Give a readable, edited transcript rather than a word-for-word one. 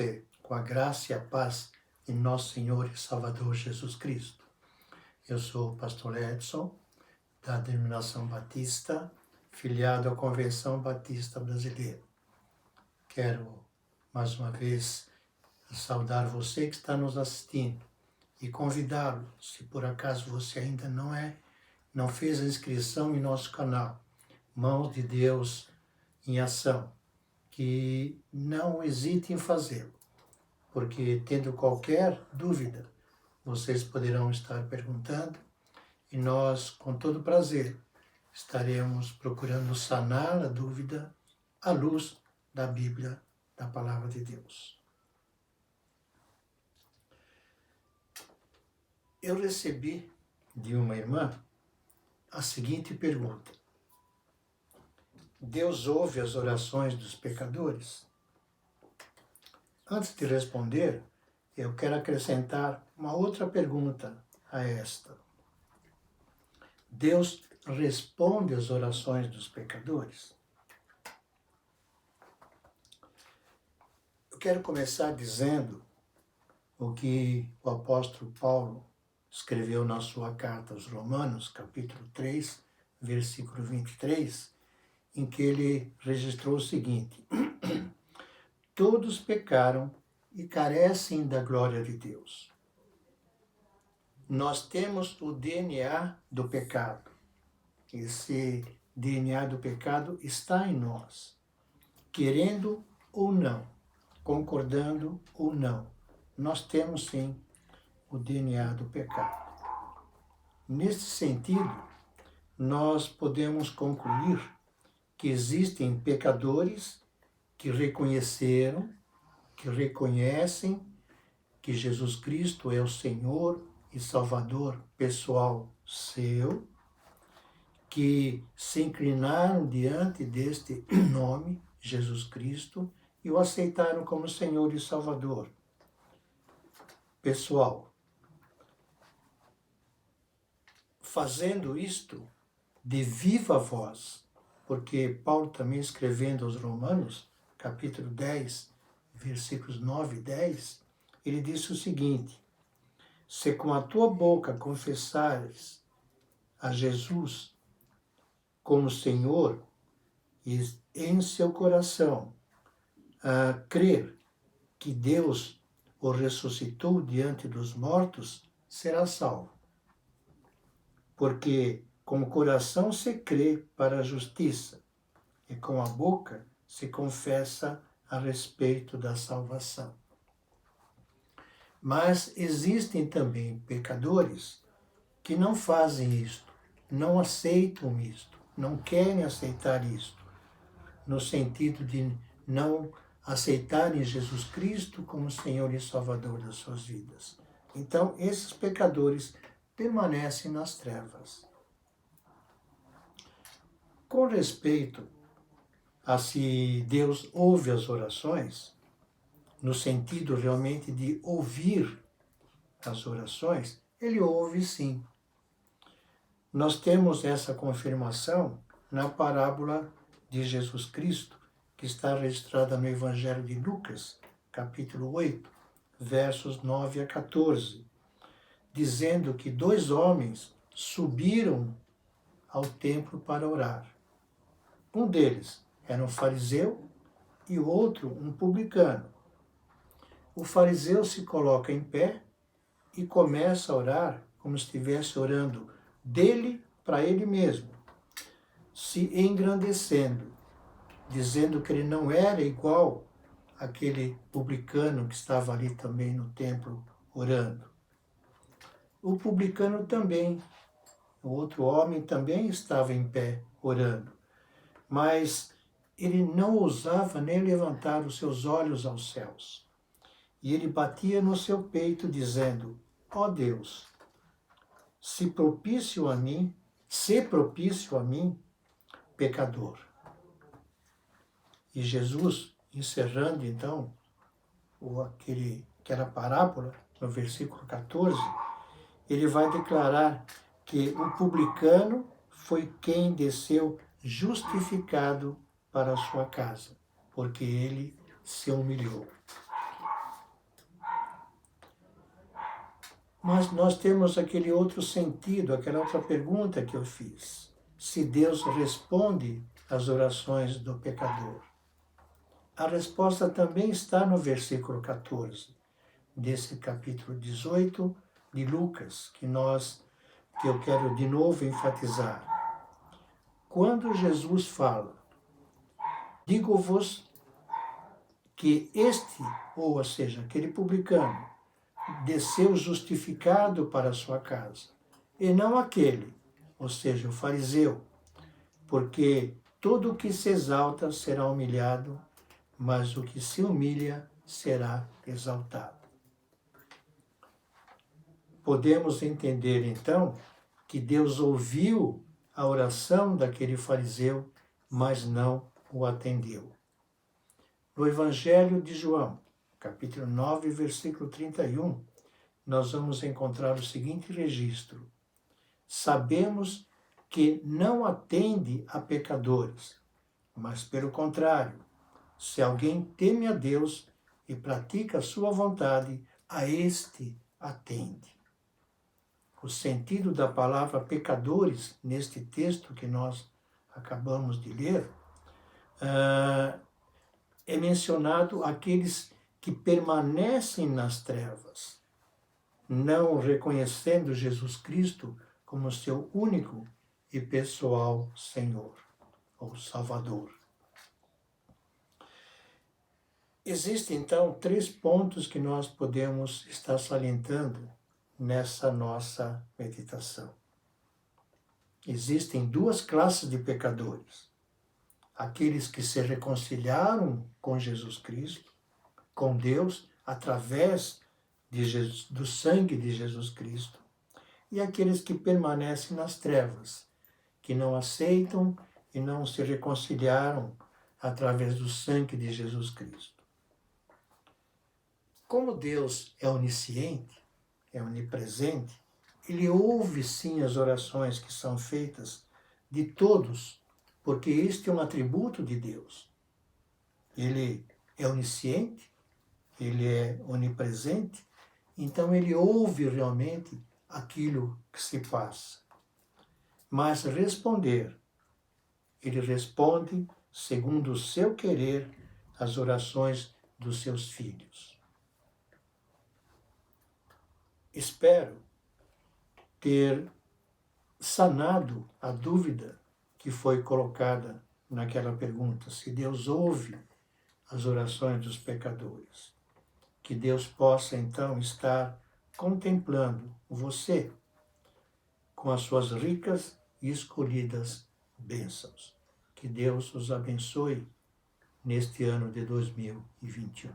você com a graça e a paz de nosso Senhor e Salvador Jesus Cristo. Eu sou o pastor Edson, da Denominação Batista, filiado à Convenção Batista Brasileira. Quero, mais uma vez, saudar você que está nos assistindo e convidá-lo, se por acaso você ainda não fez a inscrição em nosso canal, Mãos de Deus em Ação, que não hesite em fazê-lo, porque tendo qualquer dúvida, vocês poderão estar perguntando e nós, com todo prazer, estaremos procurando sanar a dúvida à luz da Bíblia, da Palavra de Deus. Eu recebi de uma irmã a seguinte pergunta: Deus ouve as orações dos pecadores? Antes de responder, eu quero acrescentar uma outra pergunta a esta. Deus responde às orações dos pecadores? Eu quero começar dizendo o que o apóstolo Paulo escreveu na sua carta aos Romanos, capítulo 3, versículo 23, em que ele registrou o seguinte: todos pecaram e carecem da glória de Deus. Nós temos o DNA do pecado. Esse DNA do pecado está em nós, querendo ou não, concordando ou não. Nós temos sim o DNA do pecado. Nesse sentido, nós podemos concluir que existem pecadores que reconheceram, que reconhecem que Jesus Cristo é o Senhor e Salvador pessoal seu, que se inclinaram diante deste nome, Jesus Cristo, e o aceitaram como Senhor e Salvador pessoal. Fazendo isto de viva voz, porque Paulo também escrevendo aos Romanos, capítulo 10, versículos 9 e 10, ele disse o seguinte: se com a tua boca confessares a Jesus como Senhor e em seu coração crer que Deus o ressuscitou diante dos mortos, será salvo. Porque com o coração se crê para a justiça e com a boca se confessa a respeito da salvação. Mas existem também pecadores que não fazem isto, não aceitam isto, não querem aceitar isto, no sentido de não aceitarem Jesus Cristo como Senhor e Salvador das suas vidas. Então, esses pecadores permanecem nas trevas. Com respeito a se Deus ouve as orações, no sentido realmente de ouvir as orações, Ele ouve sim. Nós temos essa confirmação na parábola de Jesus Cristo, que está registrada no Evangelho de Lucas, capítulo 8, versos 9 a 14. Dizendo que 2 homens subiram ao templo para orar. Um deles era um fariseu e o outro um publicano. O fariseu se coloca em pé e começa a orar como se estivesse orando dele para ele mesmo, se engrandecendo, dizendo que ele não era igual àquele publicano que estava ali também no templo orando. O publicano também, o outro homem também estava em pé orando, mas ele não ousava nem levantar os seus olhos aos céus. E ele batia no seu peito dizendo: ó Deus, se propício a mim, pecador. E Jesus, encerrando então aquela parábola, no versículo 14, ele vai declarar que o publicano foi quem desceu justificado para a sua casa, porque ele se humilhou. Mas nós temos aquele outro sentido, aquela outra pergunta que eu fiz. Se Deus responde às orações do pecador. A resposta também está no versículo 14, desse capítulo 18 de Lucas, que eu quero de novo enfatizar. Quando Jesus fala, digo-vos que este, ou seja, aquele publicano, desceu justificado para a sua casa, e não aquele, ou seja, o fariseu, porque todo o que se exalta será humilhado, mas o que se humilha será exaltado. Podemos entender, então, que Deus ouviu a oração daquele fariseu, mas não o atendeu. No Evangelho de João, capítulo 9, versículo 31, nós vamos encontrar o seguinte registro. Sabemos que não atende a pecadores, mas pelo contrário, se alguém teme a Deus e pratica a sua vontade, a este atende. O sentido da palavra pecadores, neste texto que nós acabamos de ler, é mencionado aqueles que permanecem nas trevas, não reconhecendo Jesus Cristo como seu único e pessoal Senhor ou Salvador. Existem, então, 3 pontos que nós podemos estar salientando nessa nossa meditação. Existem 2 classes de pecadores. Aqueles que se reconciliaram com Jesus Cristo, com Deus, através do sangue de Jesus Cristo, e aqueles que permanecem nas trevas, que não aceitam e não se reconciliaram através do sangue de Jesus Cristo. Como Deus é onisciente, é onipresente, Ele ouve sim as orações que são feitas de todos, porque este é um atributo de Deus. Ele é onisciente, Ele é onipresente, então Ele ouve realmente aquilo que se passa. Mas responder, Ele responde segundo o seu querer as orações dos seus filhos. Espero ter sanado a dúvida que foi colocada naquela pergunta, se Deus ouve as orações dos pecadores. Que Deus possa, então, estar contemplando você com as suas ricas e escolhidas bênçãos. Que Deus os abençoe neste ano de 2021.